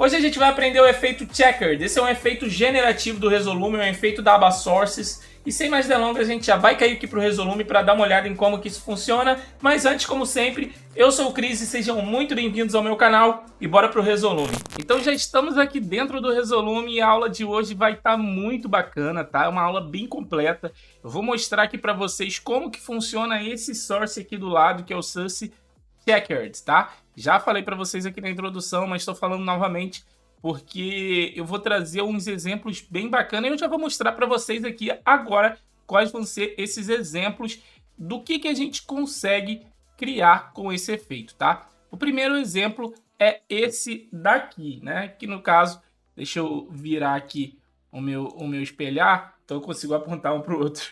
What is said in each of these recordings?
Hoje a gente vai aprender o efeito Checkered. Esse é um efeito generativo do Resolume, é um efeito da aba Sources. E sem mais delongas, a gente já vai cair aqui pro Resolume para dar uma olhada em como que isso funciona. Mas antes, como sempre, eu sou o Cris e sejam muito bem-vindos ao meu canal e bora pro Resolume. Então já estamos aqui dentro do Resolume e a aula de hoje vai estar muito bacana, tá? É uma aula bem completa. Eu vou mostrar aqui para vocês como que funciona esse source aqui do lado, que é o source Checkered, tá? Já falei para vocês aqui na introdução, mas estou falando novamente porque eu vou trazer uns exemplos bem bacanas e eu já vou mostrar para vocês aqui agora quais vão ser esses exemplos do que a gente consegue criar com esse efeito, tá? O primeiro exemplo é esse daqui, né? Que no caso, deixa eu virar aqui o meu espelhar, então eu consigo apontar um para o outro.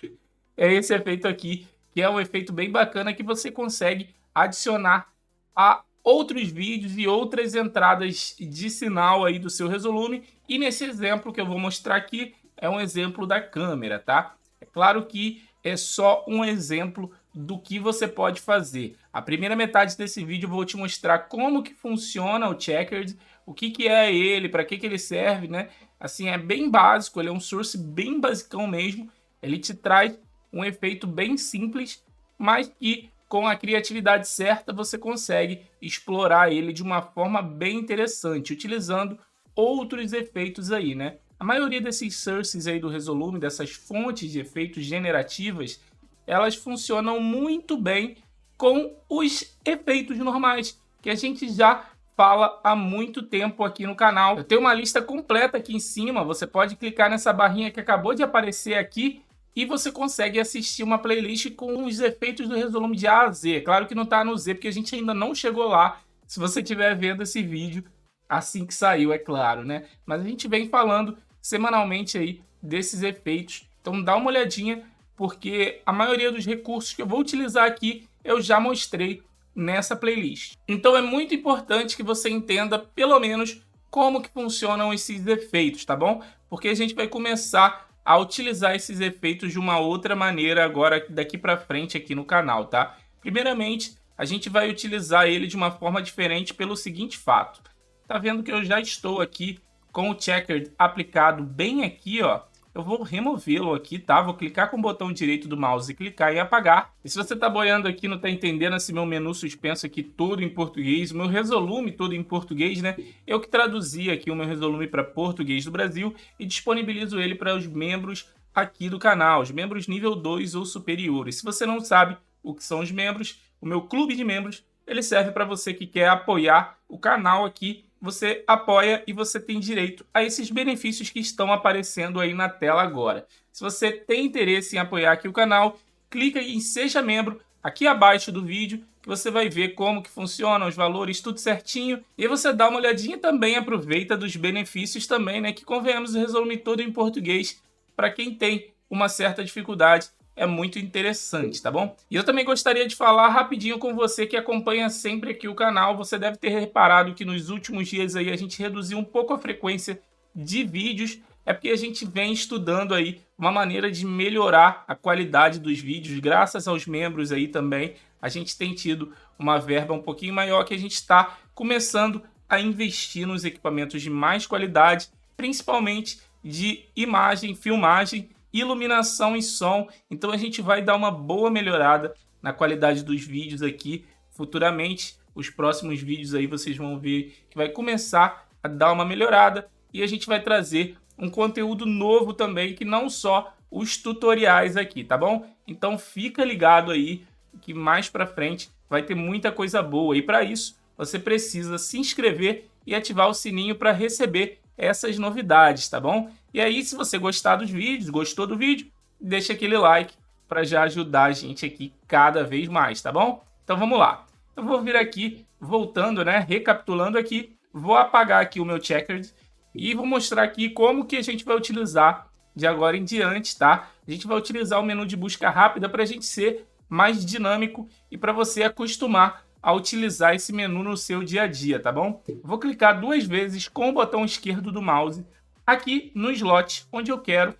É esse efeito aqui, que é um efeito bem bacana que você consegue adicionar a outros vídeos e outras entradas de sinal aí do seu Resolume. E nesse exemplo que eu vou mostrar aqui, é um exemplo da câmera, tá? É claro que é só um exemplo do que você pode fazer. A primeira metade desse vídeo eu vou te mostrar como que funciona o Checkered, o que é ele, para que ele serve, né? Assim, é bem básico, ele é um source bem basicão mesmo. Ele te traz um efeito bem simples, mas que com a criatividade certa, você consegue explorar ele de uma forma bem interessante, utilizando outros efeitos aí, né? A maioria desses sources aí do Resolume, dessas fontes de efeitos generativas, elas funcionam muito bem com os efeitos normais, que a gente já fala há muito tempo aqui no canal. Eu tenho uma lista completa aqui em cima, você pode clicar nessa barrinha que acabou de aparecer aqui, e você consegue assistir uma playlist com os efeitos do Resolume de A a Z. Claro que não está no Z, porque a gente ainda não chegou lá, se você estiver vendo esse vídeo assim que saiu, é claro, né? Mas a gente vem falando semanalmente aí desses efeitos. Então dá uma olhadinha, porque a maioria dos recursos que eu vou utilizar aqui, eu já mostrei nessa playlist. Então é muito importante que você entenda, pelo menos, como que funcionam esses efeitos, tá bom? Porque a gente vai começar a utilizar esses efeitos de uma outra maneira agora daqui para frente aqui no canal, tá? Primeiramente, a gente vai utilizar ele de uma forma diferente pelo seguinte fato. Tá vendo que eu já estou aqui com o Checkered aplicado bem aqui, ó. Eu vou removê-lo aqui, tá? Vou clicar com o botão direito do mouse e clicar em apagar. E se você tá boiando aqui, não tá entendendo esse meu menu suspenso aqui todo em português, o meu Resolume todo em português, né? Eu que traduzi aqui o meu Resolume para português do Brasil e disponibilizo ele para os membros aqui do canal, os membros nível 2 ou superiores. Se você não sabe o que são os membros, o meu clube de membros, ele serve para você que quer apoiar o canal aqui. Você apoia e você tem direito a esses benefícios que estão aparecendo aí na tela agora. Se você tem interesse em apoiar aqui o canal, clica em Seja Membro aqui abaixo do vídeo, que você vai ver como que funciona, os valores, tudo certinho. E você dá uma olhadinha também, aproveita dos benefícios também, né? Que convenhamos o Resolume todo em português para quem tem uma certa dificuldade. É muito interessante, tá bom? E eu também gostaria de falar rapidinho com você que acompanha sempre aqui o canal. Você deve ter reparado que nos últimos dias aí a gente reduziu um pouco a frequência de vídeos. É porque a gente vem estudando aí uma maneira de melhorar a qualidade dos vídeos. Graças aos membros aí também, a gente tem tido uma verba um pouquinho maior que a gente está começando a investir nos equipamentos de mais qualidade, principalmente de imagem, filmagem, iluminação e som. Então a gente vai dar uma boa melhorada na qualidade dos vídeos aqui futuramente. Os próximos vídeos aí vocês vão ver que vai começar a dar uma melhorada e a gente vai trazer um conteúdo novo também, que não só os tutoriais aqui, tá bom? Então fica ligado aí que mais pra frente vai ter muita coisa boa e para isso você precisa se inscrever e ativar o sininho para receber essas novidades, tá bom? E aí, se você gostar dos vídeos, gostou do vídeo, deixa aquele like para já ajudar a gente aqui cada vez mais, tá bom? Então vamos lá. Eu vou vir aqui, voltando, né? Recapitulando aqui, vou apagar aqui o meu Checkered e vou mostrar aqui como que a gente vai utilizar de agora em diante, tá? A gente vai utilizar o menu de busca rápida para a gente ser mais dinâmico e para você acostumar a utilizar esse menu no seu dia a dia, tá bom? Vou clicar 2 vezes com o botão esquerdo do mouse aqui no slot onde eu quero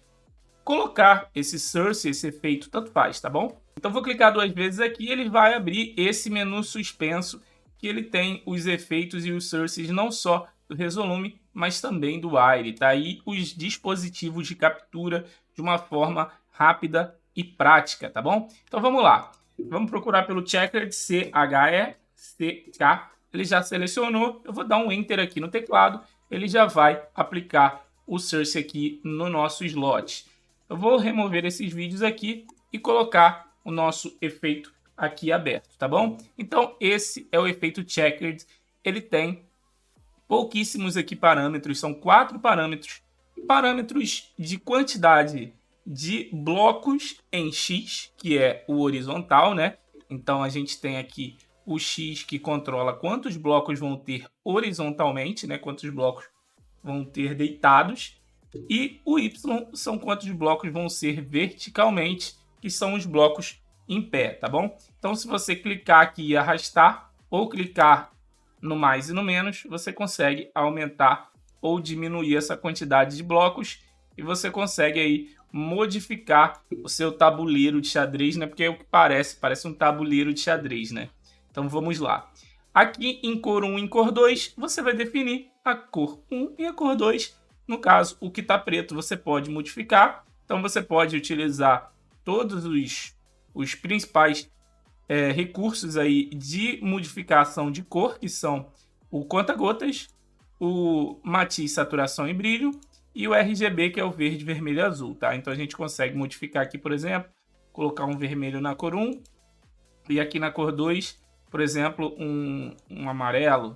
colocar esse source, esse efeito, tanto faz, tá bom? Então vou clicar 2 vezes aqui e ele vai abrir esse menu suspenso que ele tem os efeitos e os sources não só do Resolume, mas também do Wire. Tá aí os dispositivos de captura de uma forma rápida e prática, tá bom? Então vamos lá. Vamos procurar pelo Checkered, C-H-E-C-K. Ele já selecionou. Eu vou dar um Enter aqui no teclado. Ele já vai aplicar o Source aqui no nosso slot. Eu vou remover esses vídeos aqui e colocar o nosso efeito aqui aberto, tá bom? Então esse é o efeito Checkered. Ele tem pouquíssimos aqui parâmetros, são 4 parâmetros. Parâmetros de quantidade de blocos em X, que é o horizontal, né? Então a gente tem aqui o X que controla quantos blocos vão ter horizontalmente, né? Quantos blocos vão ter deitados. E o Y são quantos blocos vão ser verticalmente, que são os blocos em pé, tá bom? Então se você clicar aqui e arrastar, ou clicar no mais e no menos, você consegue aumentar ou diminuir essa quantidade de blocos e você consegue aí modificar o seu tabuleiro de xadrez, né? Porque é o que parece um tabuleiro de xadrez, né? Então vamos lá. Aqui em cor 1 e em cor 2, você vai definir a cor 1 e a cor 2. No caso, o que está preto você pode modificar. Então você pode utilizar todos os principais recursos aí de modificação de cor, que são o conta-gotas, o matiz, saturação e brilho, e o RGB, que é o verde, vermelho e azul, tá? Então a gente consegue modificar aqui, por exemplo, colocar um vermelho na cor 1, e aqui na cor 2, por exemplo, um amarelo.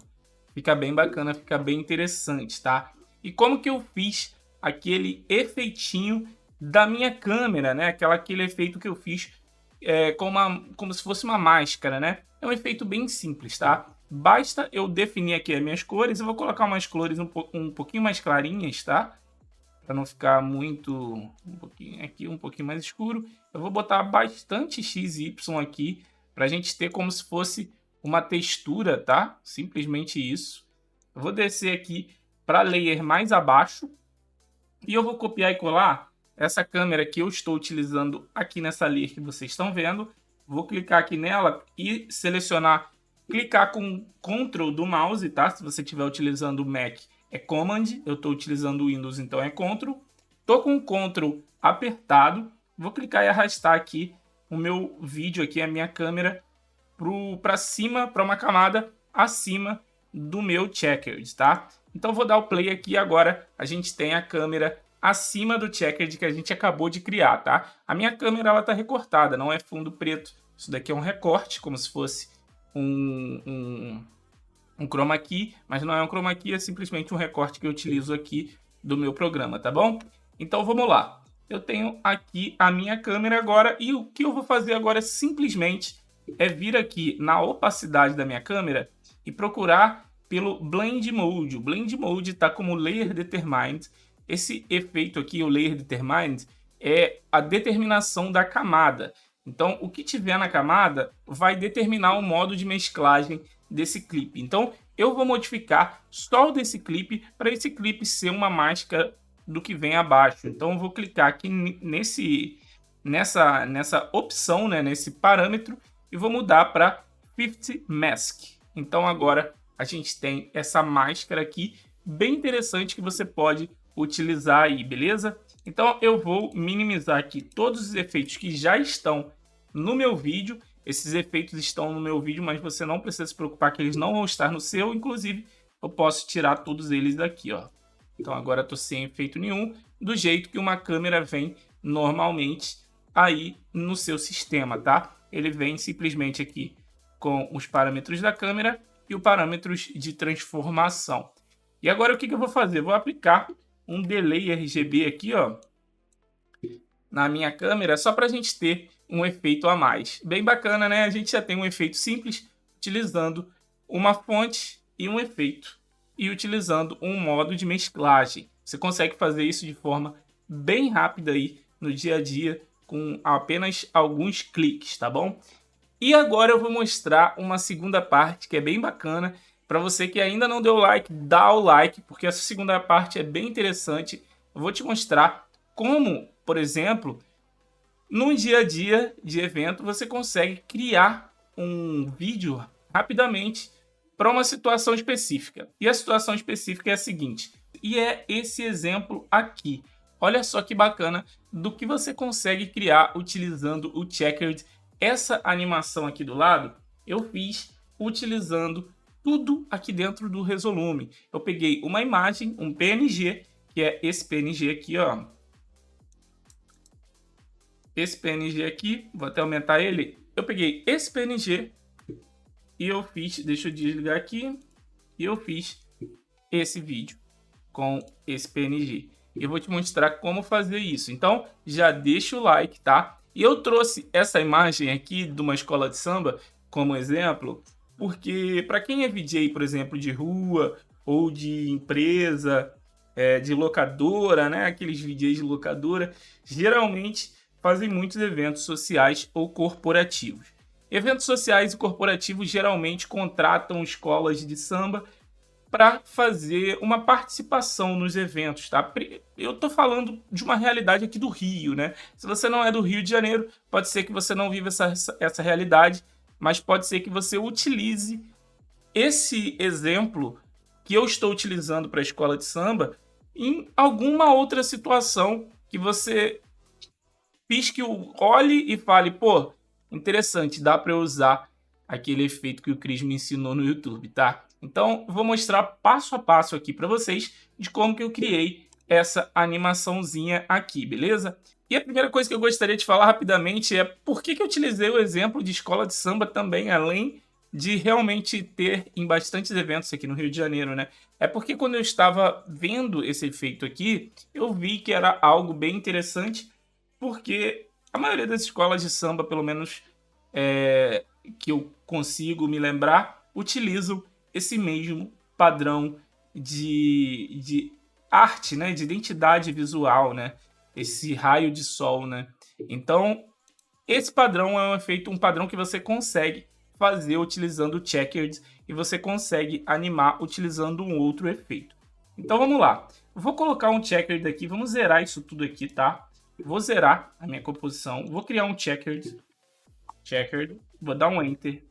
Fica bem bacana, fica bem interessante, tá? E como que eu fiz aquele efeitinho da minha câmera, né? Aquele efeito que eu fiz como se fosse uma máscara, né? É um efeito bem simples, tá? Basta eu definir aqui as minhas cores. Eu vou colocar umas cores um pouquinho mais clarinhas, tá? Para não ficar muito... um pouquinho mais escuro. Eu vou botar bastante XY aqui, para a gente ter como se fosse uma textura, tá? Simplesmente isso. Eu vou descer aqui para layer mais abaixo. E eu vou copiar e colar essa câmera que eu estou utilizando aqui nessa layer que vocês estão vendo. Vou clicar aqui nela e selecionar, clicar com Ctrl do mouse, tá? Se você estiver utilizando o Mac, é Command. Eu estou utilizando o Windows, então é Ctrl. Estou com o Ctrl apertado. Vou clicar e arrastar aqui o meu vídeo, aqui a minha câmera, para cima, para uma camada acima do meu Checkered, tá? Então vou dar o play aqui. Agora a gente tem a câmera acima do Checkered que a gente acabou de criar, tá? A minha câmera ela tá recortada, não é fundo preto. Isso daqui é um recorte, como se fosse um chroma key, mas não é um chroma key, é simplesmente um recorte que eu utilizo aqui do meu programa, tá bom? Então vamos lá. Eu tenho aqui a minha câmera agora e o que eu vou fazer agora simplesmente é vir aqui na opacidade da minha câmera e procurar pelo Blend Mode. O Blend Mode está como Layer Determined. Esse efeito aqui, o Layer Determined, é a determinação da camada. Então, o que tiver na camada vai determinar o modo de mesclagem desse clipe. Então, eu vou modificar só o desse clipe para esse clipe ser uma máscara do que vem abaixo. Então, eu vou clicar aqui nessa opção, né, nesse parâmetro, e vou mudar para 50 Mask. Então, agora a gente tem essa máscara aqui, bem interessante, que você pode utilizar aí, beleza? Então eu vou minimizar aqui todos os efeitos que já estão no meu vídeo. Esses efeitos estão no meu vídeo, mas você não precisa se preocupar que eles não vão estar no seu. Inclusive, eu posso tirar todos eles daqui, ó. Então agora eu tô sem efeito nenhum, do jeito que uma câmera vem normalmente aí no seu sistema, tá? Ele vem simplesmente aqui com os parâmetros da câmera e os parâmetros de transformação. E agora o que eu vou fazer? Vou aplicar um delay RGB aqui, ó, na minha câmera, só para a gente ter um efeito a mais. Bem bacana, né? A gente já tem um efeito simples utilizando uma fonte e um efeito e utilizando um modo de mesclagem. Você consegue fazer isso de forma bem rápida aí no dia a dia com apenas alguns cliques, tá bom? E agora eu vou mostrar uma segunda parte que é bem bacana. Para você que ainda não deu like, dá o like, porque essa segunda parte é bem interessante. Eu vou te mostrar como, por exemplo, num dia a dia de evento, você consegue criar um vídeo rapidamente para uma situação específica. E a situação específica é a seguinte, e é esse exemplo aqui. Olha só que bacana do que você consegue criar utilizando o Checkered. Essa animação aqui do lado, eu fiz utilizando tudo aqui dentro do Resolume. Eu peguei uma imagem, um PNG, que é esse PNG aqui, ó. Esse PNG aqui, vou até aumentar ele. Eu peguei esse PNG e eu fiz, deixa eu desligar aqui, e eu fiz esse vídeo com esse PNG. Eu vou te mostrar como fazer isso. Então, já deixa o like, tá? E eu trouxe essa imagem aqui de uma escola de samba como exemplo, porque para quem é VJ, por exemplo, de rua ou de empresa, de locadora, né? Aqueles VJs de locadora, geralmente fazem muitos eventos sociais ou corporativos. Eventos sociais e corporativos geralmente contratam escolas de samba para fazer uma participação nos eventos, tá? Eu tô falando de uma realidade aqui do Rio, né? Se você não é do Rio de Janeiro, pode ser que você não viva essa realidade, mas pode ser que você utilize esse exemplo que eu estou utilizando para a escola de samba em alguma outra situação que você pisque, olhe e fale, pô, interessante, dá para eu usar aquele efeito que o Cris me ensinou no YouTube, tá? Então, vou mostrar passo a passo aqui para vocês de como que eu criei essa animaçãozinha aqui, beleza? E a primeira coisa que eu gostaria de falar rapidamente é por que eu utilizei o exemplo de escola de samba também, além de realmente ter em bastantes eventos aqui no Rio de Janeiro, né? É porque quando eu estava vendo esse efeito aqui, eu vi que era algo bem interessante, porque a maioria das escolas de samba, pelo menos que eu consigo me lembrar, utilizam esse mesmo padrão de arte, né? De identidade visual, né? Esse raio de sol, né? Então, esse padrão é um padrão que você consegue fazer utilizando o Checkered e você consegue animar utilizando um outro efeito. Então, vamos lá. Eu vou colocar um Checkered aqui, vamos zerar isso tudo aqui, tá? Vou zerar a minha composição, vou criar um Checkered, vou dar um Enter.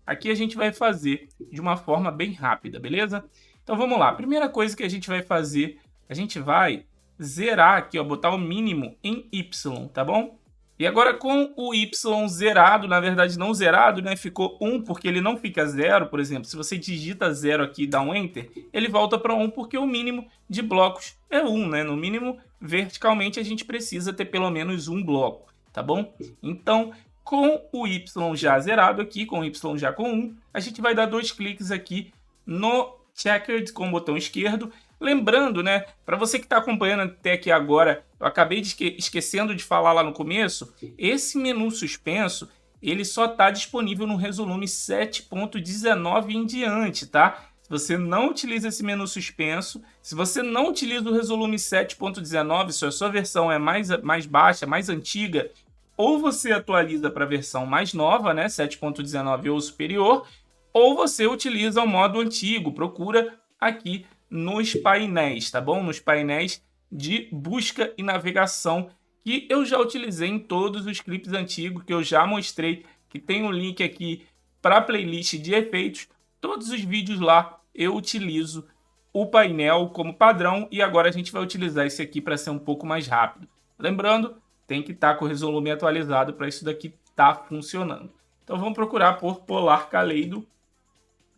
Aqui a gente vai fazer de uma forma bem rápida, beleza? Então vamos lá. Primeira coisa que a gente vai fazer, a gente vai zerar aqui, ó, botar o mínimo em Y, tá bom? E agora com o Y zerado, na verdade não zerado, né? Ficou 1 porque ele não fica 0, por exemplo. Se você digita 0 aqui e dá um Enter, ele volta para 1 porque o mínimo de blocos é 1, né? No mínimo, verticalmente, a gente precisa ter pelo menos um bloco, tá bom? Então, com o Y já zerado aqui, com o Y já com 1, a gente vai dar 2 cliques aqui no Checkered com o botão esquerdo. Lembrando, né, para você que está acompanhando até aqui agora, eu acabei esquecendo de falar lá no começo, esse menu suspenso, ele só está disponível no Resolume 7.19 em diante, tá? Se você não utiliza esse menu suspenso, se você não utiliza o Resolume 7.19, se a sua versão é mais baixa, mais antiga, ou você atualiza para a versão mais nova, né, 7.19 ou superior, ou você utiliza o modo antigo, procura aqui nos painéis, tá bom? Nos painéis de busca e navegação, que eu já utilizei em todos os clipes antigos, que eu já mostrei, que tem um link aqui para a playlist de efeitos. Todos os vídeos lá eu utilizo o painel como padrão, e agora a gente vai utilizar esse aqui para ser um pouco mais rápido. Lembrando, tem que estar com o Resolume atualizado para isso daqui estar funcionando. Então vamos procurar por Polar Kaleido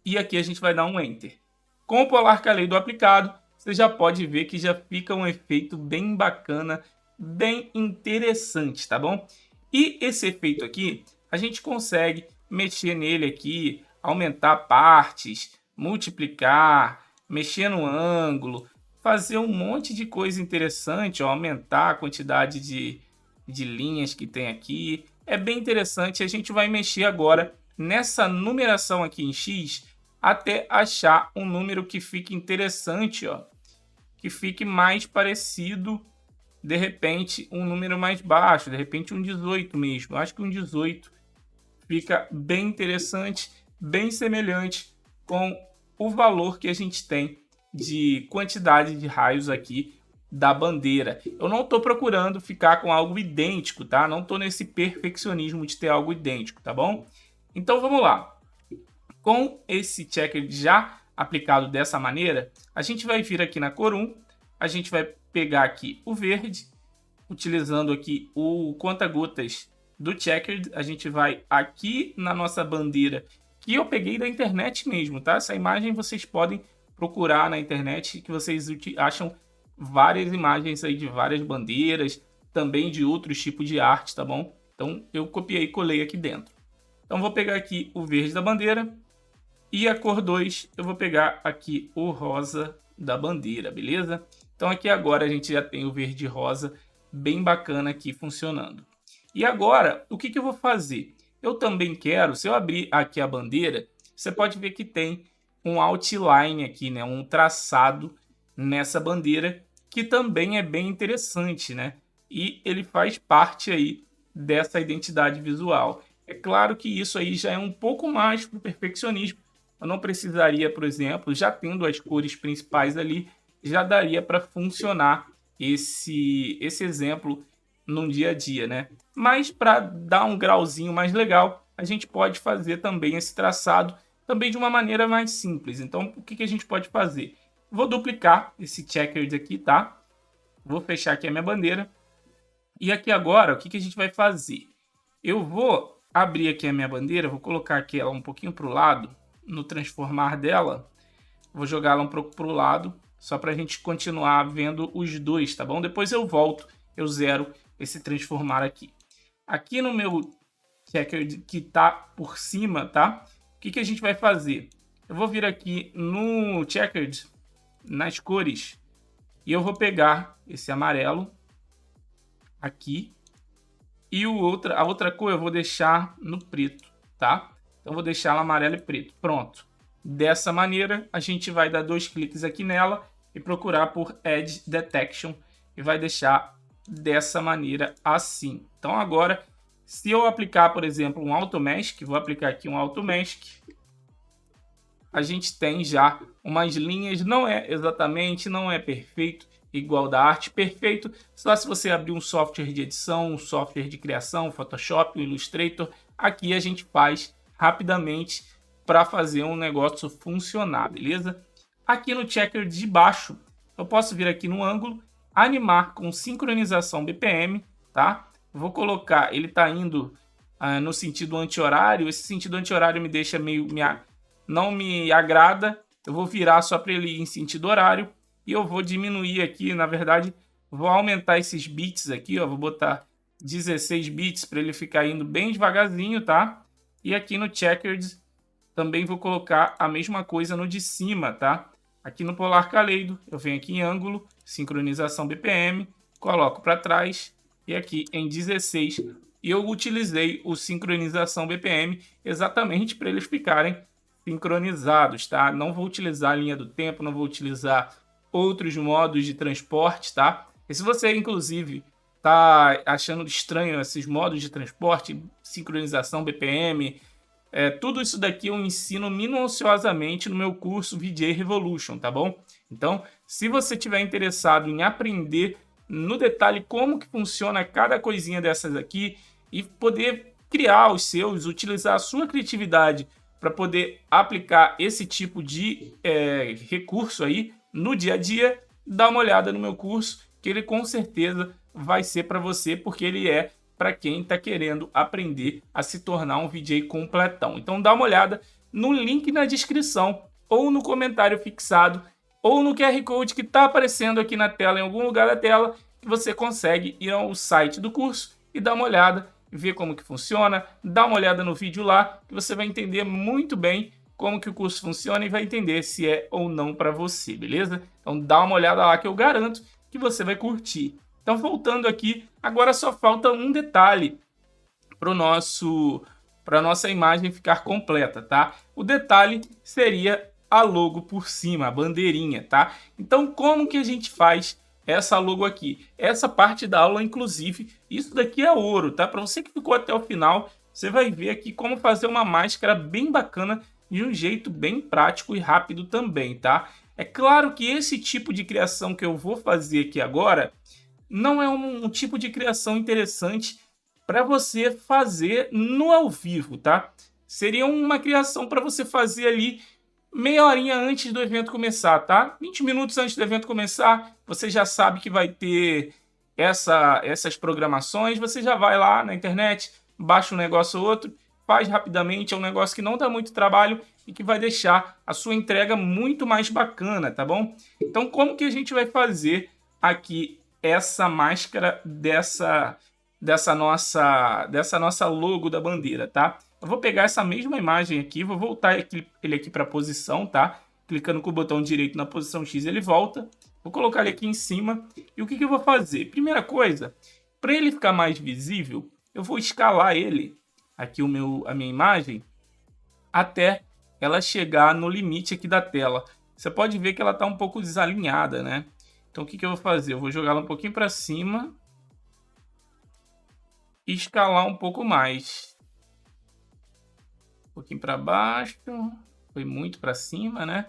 e aqui a gente vai dar um Enter. Com o Polar Kaleido aplicado, você já pode ver que já fica um efeito bem bacana, bem interessante, tá bom? E esse efeito aqui, a gente consegue mexer nele aqui, aumentar partes, multiplicar, mexer no ângulo, fazer um monte de coisa interessante, ó, aumentar a quantidade de linhas que tem aqui. É bem interessante. A gente vai mexer agora nessa numeração aqui em X até achar um número que fique interessante, ó, que fique mais parecido, de repente um número mais baixo, de repente um 18 mesmo. Eu acho que um 18 fica bem interessante, bem semelhante com o valor que a gente tem de quantidade de raios aqui da bandeira. Eu não estou procurando ficar com algo idêntico, tá? Não estou nesse perfeccionismo de ter algo idêntico, tá bom? Então vamos lá. Com esse checker já aplicado dessa maneira, a gente vai vir aqui na cor 1, a gente vai pegar aqui o verde, utilizando aqui o conta-gotas do checkered, a gente vai aqui na nossa bandeira, que eu peguei da internet mesmo, tá? Essa imagem vocês podem procurar na internet, que vocês acham várias imagens aí de várias bandeiras, também de outros tipos de arte, tá bom? Então eu copiei e colei aqui dentro. Então vou pegar aqui o verde da bandeira e a cor 2 eu vou pegar aqui o rosa da bandeira, beleza? Então aqui agora a gente já tem o verde e rosa bem bacana aqui funcionando. E agora, o que eu vou fazer? Eu também quero, se eu abrir aqui a bandeira, você pode ver que tem um outline aqui, né? Um traçado nessa bandeira, que também é bem interessante, né? E ele faz parte aí dessa identidade visual. É claro que isso aí já é um pouco mais para o perfeccionismo. Eu não precisaria, por exemplo, já tendo as cores principais ali, já daria para funcionar esse exemplo no dia a dia, né? Mas para dar um grauzinho mais legal, a gente pode fazer também esse traçado também de uma maneira mais simples. Então, o que a gente pode fazer? Vou duplicar esse checkered aqui, tá? Vou fechar aqui a minha bandeira. E aqui agora, o que a gente vai fazer? Eu vou abrir aqui a minha bandeira, vou colocar aqui ela um pouquinho para o lado, no transformar dela. Vou jogar ela um pouco para o lado, só para a gente continuar vendo os dois, tá bom? Depois eu volto, eu zero esse transformar aqui. Aqui no meu checkered que tá por cima, tá? O que a gente vai fazer? Eu vou vir aqui no checkered, nas cores, e eu vou pegar esse amarelo aqui e a outra cor eu vou deixar no preto, tá? Então vou deixar ela amarelo e preto. Pronto. Dessa maneira, a gente vai dar 2 cliques aqui nela e procurar por Edge Detection e vai deixar dessa maneira assim. Então agora, se eu aplicar, por exemplo, um Auto Mask, vou aplicar aqui um Auto Mask, a gente tem já umas linhas, não é perfeito igual da arte, perfeito só se você abrir um software de edição, um software de criação, Photoshop, Illustrator. Aqui a gente faz rapidamente para fazer um negócio funcionar, beleza? Aqui no checker de baixo, eu posso vir aqui no ângulo, animar com sincronização BPM, tá? Vou colocar, ele tá indo no sentido anti-horário, esse sentido anti-horário me deixa não me agrada, eu vou virar só para ele ir em sentido horário, e eu vou diminuir aqui, na verdade, vou aumentar esses bits aqui, ó, vou botar 16 bits para ele ficar indo bem devagarzinho, tá? E aqui no checkered também vou colocar a mesma coisa no de cima, tá? Aqui no Polar Kaleido, eu venho aqui em ângulo, sincronização BPM, coloco para trás e aqui em 16. E eu utilizei o sincronização BPM exatamente para eles ficarem sincronizados, tá? Não vou utilizar a linha do tempo, não vou utilizar outros modos de transporte, tá? E se você, inclusive, tá achando estranho esses modos de transporte, sincronização BPM, tudo isso daqui eu ensino minuciosamente no meu curso VJ Revolution, tá bom? Então, se você tiver interessado em aprender no detalhe como que funciona cada coisinha dessas aqui e poder criar os seus, utilizar a sua criatividade para poder aplicar esse tipo de recurso aí no dia a dia, dá uma olhada no meu curso, que ele com certeza vai ser para você, porque ele é para quem está querendo aprender a se tornar um VJ completão. Então dá uma olhada no link na descrição, ou no comentário fixado, ou no QR Code que está aparecendo aqui na tela, em algum lugar da tela, que você consegue ir ao site do curso e dar uma olhada, ver como que funciona, dá uma olhada no vídeo lá, que você vai entender muito bem como que o curso funciona e vai entender se é ou não para você, beleza? Então dá uma olhada lá que eu garanto que você vai curtir. Então voltando aqui, agora só falta um detalhe para nossa imagem ficar completa, tá? O detalhe seria a logo por cima, a bandeirinha, tá? Então como que a gente faz essa logo aqui? Essa parte da aula, inclusive, isso daqui é ouro, tá? Para você que ficou até o final, você vai ver aqui como fazer uma máscara bem bacana de um jeito bem prático e rápido também, tá? É claro que esse tipo de criação que eu vou fazer aqui agora não é um tipo de criação interessante para você fazer no ao vivo, tá? seria uma criação para você fazer ali meia horinha antes do evento começar, tá? 20 minutos antes do evento começar, você já sabe que vai ter essas programações, você já vai lá na internet, baixa um negócio ou outro, faz rapidamente, é um negócio que não dá muito trabalho e que vai deixar a sua entrega muito mais bacana, tá bom? Então, como que a gente vai fazer aqui essa máscara dessa nossa logo da bandeira, tá? Eu vou pegar essa mesma imagem aqui, vou voltar ele aqui para a posição, tá? Clicando com o botão direito na posição X, ele volta. Vou colocar ele aqui em cima. E o que eu vou fazer? Primeira coisa, para ele ficar mais visível, eu vou escalar ele, aqui a minha imagem, até ela chegar no limite aqui da tela. Você pode ver que ela está um pouco desalinhada, né? Então o que eu vou fazer? Eu vou jogar ela um pouquinho para cima e escalar um pouco mais. Um pouquinho para baixo, foi muito para cima, né?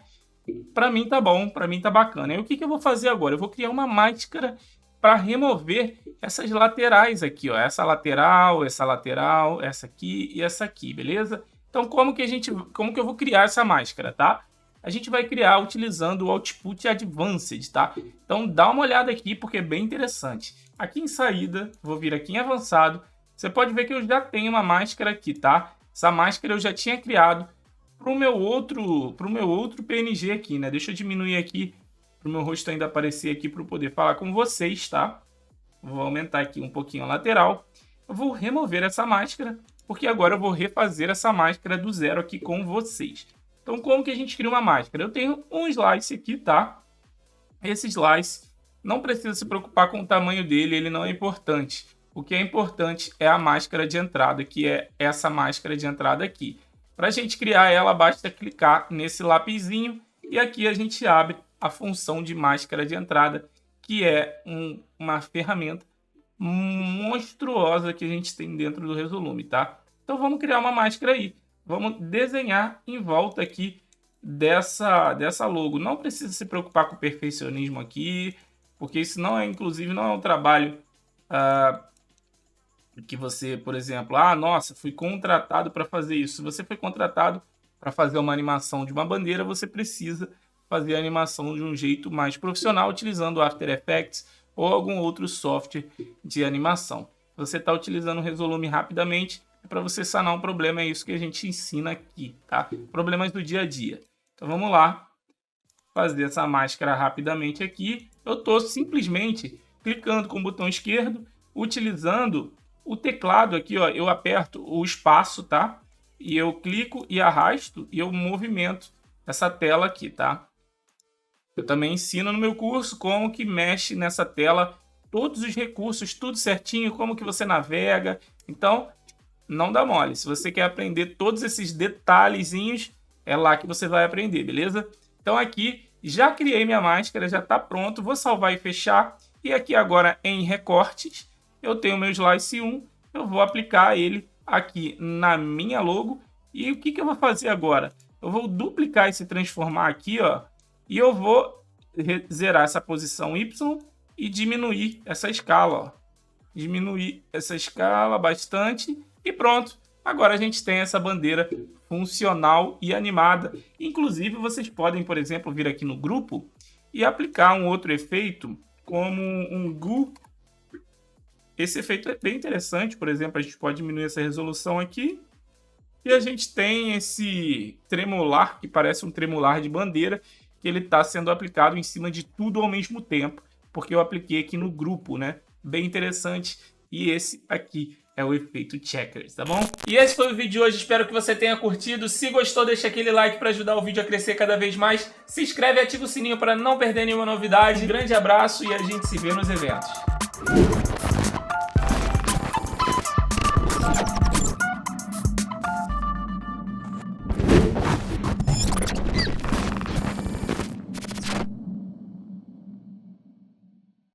Para mim tá bom, para mim tá bacana. E o que eu vou fazer agora? Eu vou criar uma máscara para remover essas laterais aqui, ó. Essa lateral, essa aqui e essa aqui, beleza? Então como que eu vou criar essa máscara, tá? A gente vai criar utilizando o Output Advanced, tá? Então dá uma olhada aqui porque é bem interessante. Aqui em saída, vou vir aqui em avançado. Você pode ver que eu já tenho uma máscara aqui, tá? Essa máscara eu já tinha criado para o meu outro PNG aqui, né? Deixa eu diminuir aqui para o meu rosto ainda aparecer aqui para eu poder falar com vocês, tá? Vou aumentar aqui um pouquinho a lateral. Eu vou remover essa máscara, porque agora eu vou refazer essa máscara do zero aqui com vocês. Então, como que a gente cria uma máscara? Eu tenho um slice aqui, tá? Esse slice, não precisa se preocupar com o tamanho dele, ele não é importante. O que é importante é a máscara de entrada, que é essa máscara de entrada aqui. Para a gente criar ela, basta clicar nesse lapisinho e aqui a gente abre a função de máscara de entrada, que é uma ferramenta monstruosa que a gente tem dentro do Resolume, tá? Então vamos criar uma máscara aí. Vamos desenhar em volta aqui dessa logo. Não precisa se preocupar com o perfeccionismo aqui, porque isso inclusive não é um trabalho que você, por exemplo, nossa, fui contratado para fazer isso. Se você foi contratado para fazer uma animação de uma bandeira, você precisa fazer a animação de um jeito mais profissional, utilizando o After Effects ou algum outro software de animação. Você está utilizando o Resolume rapidamente para você sanar um problema, é isso que a gente ensina aqui, tá? Problemas do dia a dia. Então vamos lá, fazer essa máscara rapidamente aqui. Eu estou simplesmente clicando com o botão esquerdo, utilizando o teclado aqui, ó, eu aperto o espaço, tá? E eu clico e arrasto e eu movimento essa tela aqui, tá? Eu também ensino no meu curso como que mexe nessa tela, todos os recursos, tudo certinho, como que você navega. Então, não dá mole. Se você quer aprender todos esses detalhezinhos, é lá que você vai aprender, beleza? Então aqui, já criei minha máscara, já está pronto. Vou salvar e fechar. E aqui agora em recortes, eu tenho meu Slice 1, eu vou aplicar ele aqui na minha logo. E o que eu vou fazer agora? Eu vou duplicar esse transformar aqui, ó, e eu vou zerar essa posição Y e diminuir essa escala, ó. Diminuir essa escala bastante e pronto. Agora a gente tem essa bandeira funcional e animada. Inclusive, vocês podem, por exemplo, vir aqui no grupo e aplicar um outro efeito, como um GUI. Esse efeito é bem interessante. Por exemplo, a gente pode diminuir essa resolução aqui. E a gente tem esse tremular, que parece um tremular de bandeira, que ele está sendo aplicado em cima de tudo ao mesmo tempo, porque eu apliquei aqui no grupo, né? Bem interessante. E esse aqui é o efeito Checkers, tá bom? E esse foi o vídeo de hoje, espero que você tenha curtido. Se gostou, deixa aquele like para ajudar o vídeo a crescer cada vez mais. Se inscreve e ativa o sininho para não perder nenhuma novidade. Um grande abraço e a gente se vê nos eventos.